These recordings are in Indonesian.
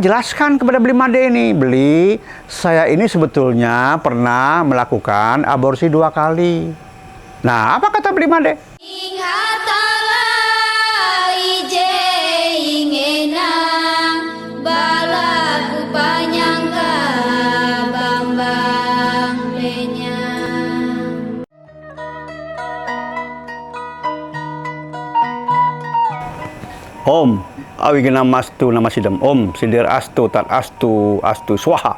jelaskan kepada Beli Made ini, Beli, saya ini sebetulnya pernah melakukan aborsi 2 kali. Nah, apa kata Beli Made? Om Awigena Mastu Namasidam, Om Sidir Astu Tat Astu Astu Swaha,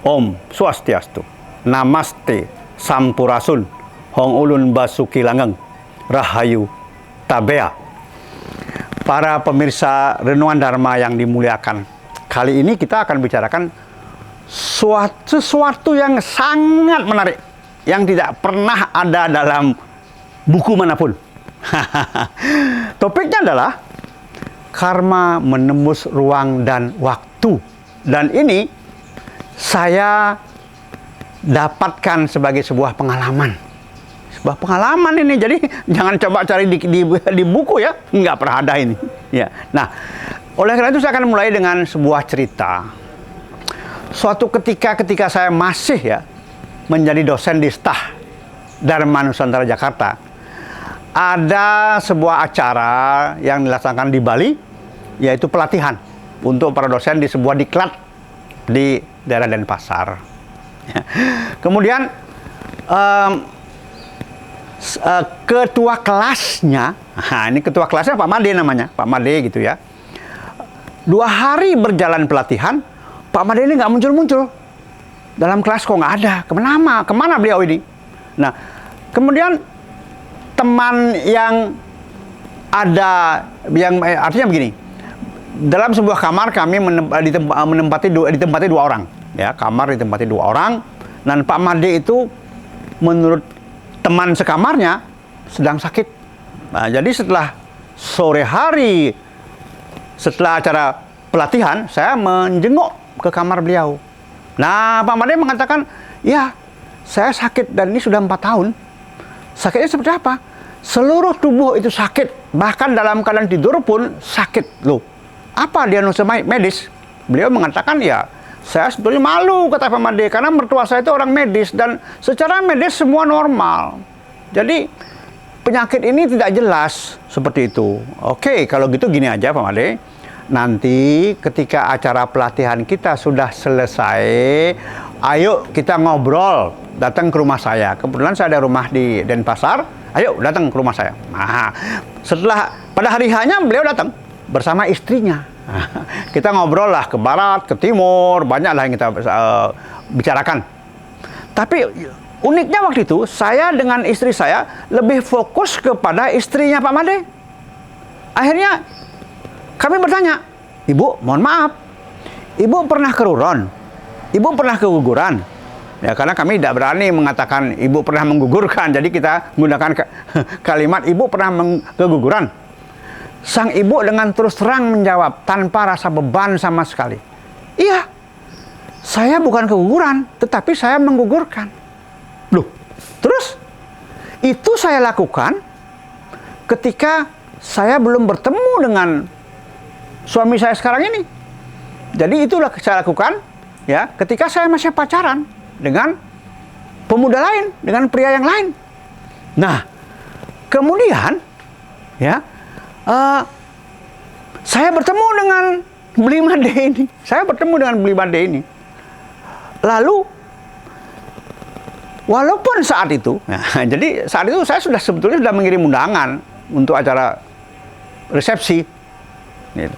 Om Swastiastu, Namaste Sampurasun, Hong Ulun Basuki Langgeng, Rahayu Tabea. Para pemirsa Renungan Dharma yang dimuliakan, kali ini kita akan bicarakan sesuatu yang sangat menarik, yang tidak pernah ada dalam buku manapun. Topiknya adalah karma menembus ruang dan waktu. Dan ini saya dapatkan sebagai sebuah pengalaman. Sebuah pengalaman ini. Jadi jangan coba cari di buku ya. Nggak pernah ada ini. Ya. Nah, oleh karena itu saya akan mulai dengan sebuah cerita. Suatu ketika saya masih ya menjadi dosen di STAH Dharma Nusantara Jakarta, ada sebuah acara yang dilaksanakan di Bali, yaitu pelatihan untuk para dosen di sebuah diklat di daerah Denpasar. Kemudian ketua kelasnya, ini ketua kelasnya Pak Made namanya, Pak Made gitu ya. 2 hari berjalan pelatihan, Pak Made ini nggak muncul-muncul. Dalam kelas kok nggak ada, kemana beliau ini? Nah, kemudian teman yang ada, yang artinya begini, dalam sebuah kamar kami ditempati 2 orang, ya, kamar ditempati 2 orang, dan Pak Made itu menurut teman sekamarnya sedang sakit. Nah, jadi setelah sore hari, setelah acara pelatihan, saya menjenguk ke kamar beliau. Nah, Pak Made mengatakan, ya, saya sakit dan ini sudah 4 tahun. Sakitnya seperti apa? Seluruh tubuh itu sakit, bahkan dalam keadaan tidur pun sakit. Loh, apa diagnosa medis? Beliau mengatakan, ya, saya sebetulnya malu, kata Pak Made, karena mertua saya itu orang medis dan secara medis semua normal. Jadi penyakit ini tidak jelas seperti itu. Oke, kalau gitu gini aja Pak Made. Nanti ketika acara pelatihan kita sudah selesai, ayo kita ngobrol, datang ke rumah saya. Kebetulan saya ada rumah di Denpasar, ayo datang ke rumah saya. Nah, setelah pada hari hanya beliau datang bersama istrinya. Kita ngobrol lah ke barat, ke timur, banyak lah yang kita bicarakan. Tapi uniknya waktu itu, saya dengan istri saya lebih fokus kepada istrinya Pak Made. Akhirnya kami bertanya, Ibu, mohon maaf, Ibu pernah keruron? Ibu pernah keguguran? Ya, karena kami tidak berani mengatakan Ibu pernah menggugurkan, jadi kita menggunakan kalimat Ibu pernah keguguran. Sang ibu dengan terus terang menjawab tanpa rasa beban sama sekali. Iya, saya bukan keguguran, tetapi saya menggugurkan. Loh, terus itu saya lakukan ketika saya belum bertemu dengan suami saya sekarang ini. Jadi itulah saya lakukan ya ketika saya masih pacaran dengan pemuda lain, dengan pria yang lain. Nah, kemudian ya saya bertemu dengan Beli Made ini. Saya bertemu dengan Beli Made ini. Lalu walaupun saat itu, jadi saat itu saya sebetulnya sudah mengirim undangan untuk acara resepsi. Gitu.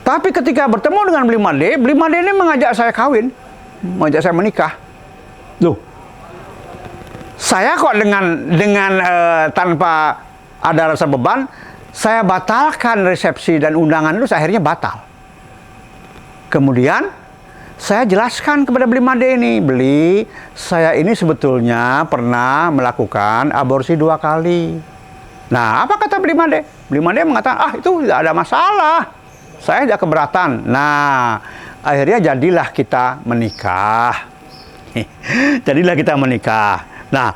Tapi ketika bertemu dengan Beli Made ini mengajak saya kawin, mengajak saya menikah. Loh, saya kok dengan tanpa ada rasa beban, saya batalkan resepsi dan undangan itu, akhirnya batal. Kemudian saya jelaskan kepada Beli Made ini, Beli, saya ini sebetulnya pernah melakukan aborsi 2 kali. Nah, apa kata Beli Made? Beli Made mengatakan, itu tidak ada masalah, saya tidak keberatan. Nah, akhirnya jadilah kita menikah. Jadilah kita menikah. Nah,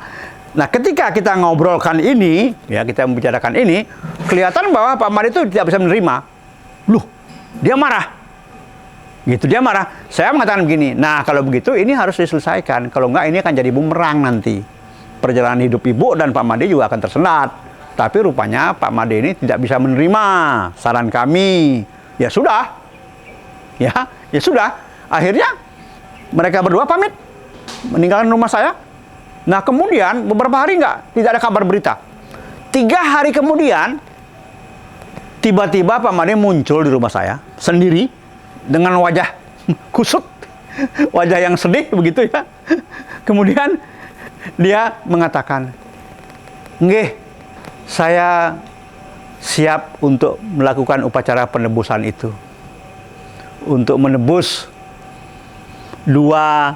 ketika kita ngobrolkan ini, ya kita membicarakan ini, kelihatan bahwa Pak Made itu tidak bisa menerima. Loh, dia marah. Gitu dia marah. Saya mengatakan begini, nah kalau begitu ini harus diselesaikan. Kalau enggak ini akan jadi bumerang nanti. Perjalanan hidup ibu dan Pak Made juga akan tersendat. Tapi rupanya Pak Made ini tidak bisa menerima saran kami. Ya sudah. Ya sudah. Akhirnya mereka berdua pamit meninggalkan rumah saya. Nah kemudian beberapa hari tidak ada kabar berita. 3 hari kemudian tiba-tiba Pak Made muncul di rumah saya sendiri dengan wajah kusut, wajah yang sedih begitu ya. Kemudian dia mengatakan, "Nggih, saya siap untuk melakukan upacara penebusan itu. Untuk menebus 2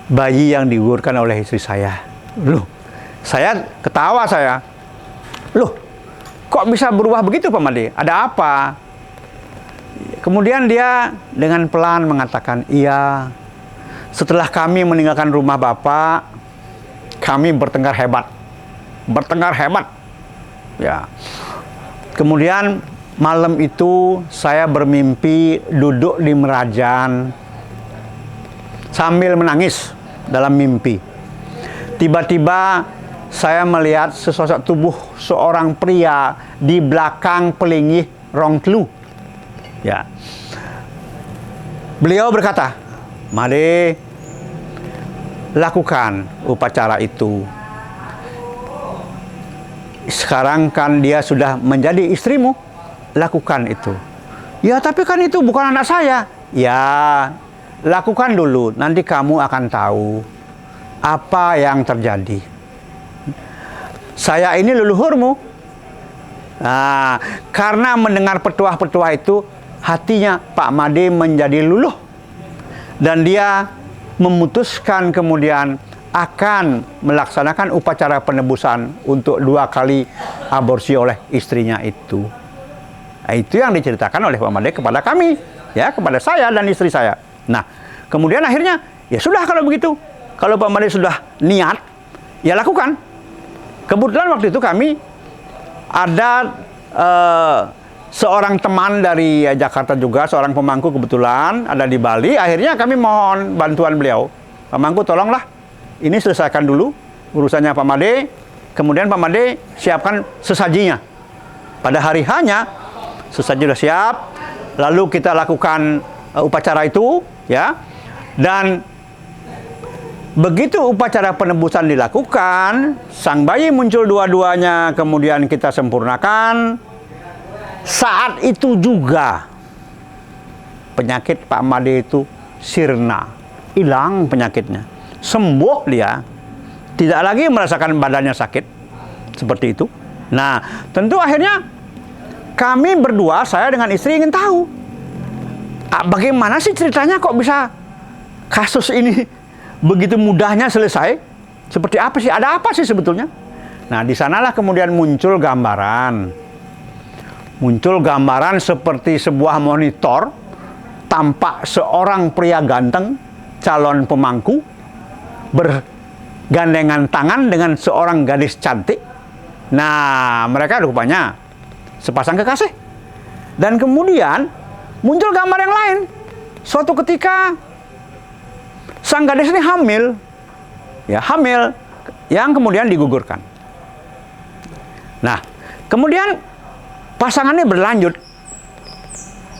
bayi yang digugurkan oleh istri saya." Loh, saya ketawa saya. Loh, kok bisa berubah begitu Pak Made? Ada apa? Kemudian dia dengan pelan mengatakan, "Iya, setelah kami meninggalkan rumah Bapak, kami bertengkar hebat. Bertengkar hebat." Ya. Kemudian malam itu saya bermimpi duduk di Merajan sambil menangis dalam mimpi. Tiba-tiba saya melihat sesosok tubuh seorang pria di belakang pelingih Rongtlu. Ya. Beliau berkata, "Made, lakukan upacara itu. Sekarang kan dia sudah menjadi istrimu, lakukan itu." "Ya, tapi kan itu bukan anak saya." "Ya, lakukan dulu, nanti kamu akan tahu apa yang terjadi. Saya ini leluhurmu." Nah, karena mendengar petuah-petuah itu, hatinya Pak Made menjadi luluh. Dan dia memutuskan kemudian akan melaksanakan upacara penebusan untuk 2 kali aborsi oleh istrinya itu. Nah, itu yang diceritakan oleh Pak Made kepada kami, ya, kepada saya dan istri saya. Nah, kemudian akhirnya, ya sudah kalau begitu. Kalau Pak Made sudah niat, ya lakukan. Kebetulan waktu itu kami ada seorang teman dari Jakarta juga, seorang pemangku kebetulan ada di Bali. Akhirnya kami mohon bantuan beliau. "Pak Mangku, tolonglah ini selesaikan dulu urusannya Pak Made. Kemudian Pak Made siapkan sesajinya. Pada hari hanya sesaji sudah siap. Lalu kita lakukan upacara itu, ya. Dan begitu upacara penebusan dilakukan, sang bayi muncul dua-duanya, kemudian kita sempurnakan. Saat itu juga penyakit Pak Made itu sirna, hilang penyakitnya, sembuh dia, tidak lagi merasakan badannya sakit seperti itu. Nah, tentu akhirnya kami berdua, saya dengan istri ingin tahu bagaimana sih ceritanya kok bisa kasus ini begitu mudahnya selesai. Seperti apa sih? Ada apa sih sebetulnya? Nah, di sanalah kemudian muncul gambaran. Muncul gambaran seperti sebuah monitor, tampak seorang pria ganteng, calon pemangku, bergandengan tangan dengan seorang gadis cantik. Nah, mereka rupanya sepasang kekasih. Dan kemudian muncul gambar yang lain. Suatu ketika sang gadis ini hamil, ya hamil, yang kemudian digugurkan. Nah, kemudian pasangannya berlanjut,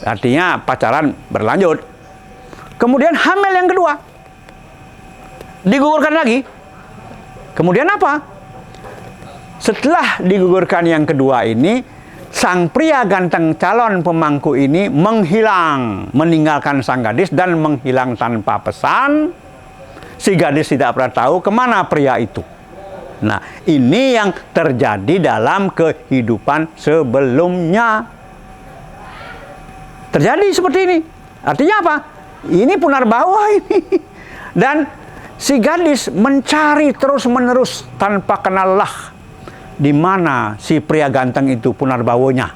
artinya pacaran berlanjut. Kemudian hamil yang kedua, digugurkan lagi. Kemudian apa? Setelah digugurkan yang kedua ini, sang pria ganteng calon pemangku ini menghilang, meninggalkan sang gadis dan menghilang tanpa pesan. Si gadis tidak pernah tahu kemana pria itu. Nah, ini yang terjadi dalam kehidupan sebelumnya. Terjadi seperti ini. Artinya apa? Ini Punarbawa ini. Dan si gadis mencari terus-menerus tanpa kenal lelah di mana si pria ganteng itu Punarbawonya.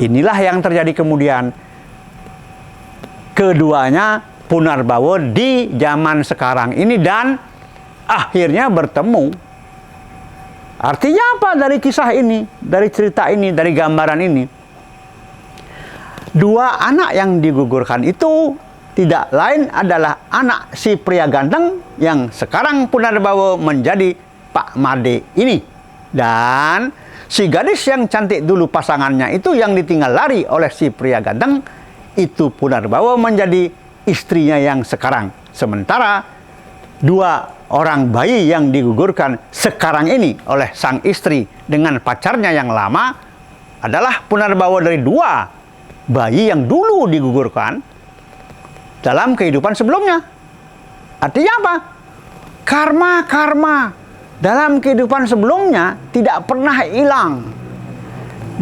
Inilah yang terjadi kemudian. Keduanya Punarbawo di zaman sekarang ini dan akhirnya bertemu. Artinya apa dari kisah ini, dari cerita ini, dari gambaran ini? Dua anak yang digugurkan itu tidak lain adalah anak si pria ganteng yang sekarang Punarbawa menjadi Pak Made ini. Dan si gadis yang cantik dulu pasangannya itu yang ditinggal lari oleh si pria ganteng, itu Punarbawa menjadi istrinya yang sekarang. Sementara dua orang bayi yang digugurkan sekarang ini oleh sang istri dengan pacarnya yang lama adalah Punarbawa dari dua bayi yang dulu digugurkan dalam kehidupan sebelumnya. Artinya apa? Karma dalam kehidupan sebelumnya tidak pernah hilang.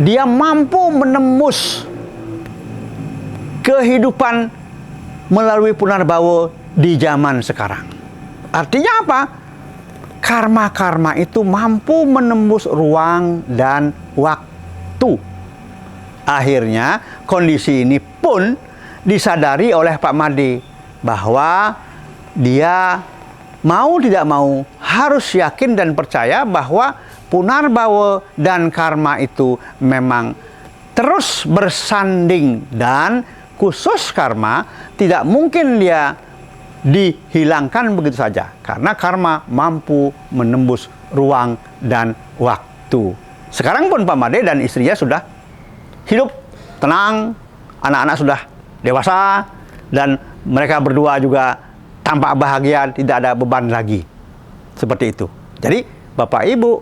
Dia mampu menembus kehidupan melalui Punarbawa di zaman sekarang. Artinya apa? Karma itu mampu menembus ruang dan waktu. Akhirnya kondisi ini pun disadari oleh Pak Made bahwa dia mau tidak mau harus yakin dan percaya bahwa Punarbawa dan karma itu memang terus bersanding, dan khusus karma tidak mungkin dia dihilangkan begitu saja karena karma mampu menembus ruang dan waktu. Sekarang pun Pak Made dan istrinya sudah hidup tenang, anak-anak sudah dewasa, dan mereka berdua juga tampak bahagia, tidak ada beban lagi. Seperti itu. Jadi Bapak Ibu,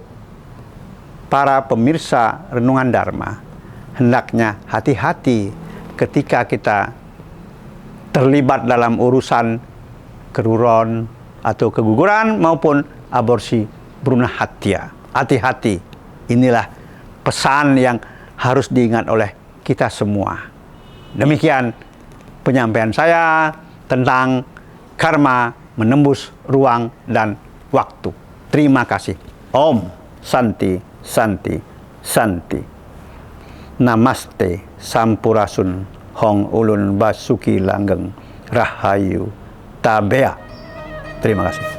para pemirsa Renungan Dharma, hendaknya hati-hati ketika kita terlibat dalam urusan keruron atau keguguran maupun aborsi Bruna Hatiya. Hati-hati. Inilah pesan yang harus diingat oleh kita semua. Demikian penyampaian saya tentang karma menembus ruang dan waktu. Terima kasih. Om Santi Santi Santi. Namaste Sampurasun Hong Ulun Basuki Langgeng Rahayu Tabea. Terima kasih.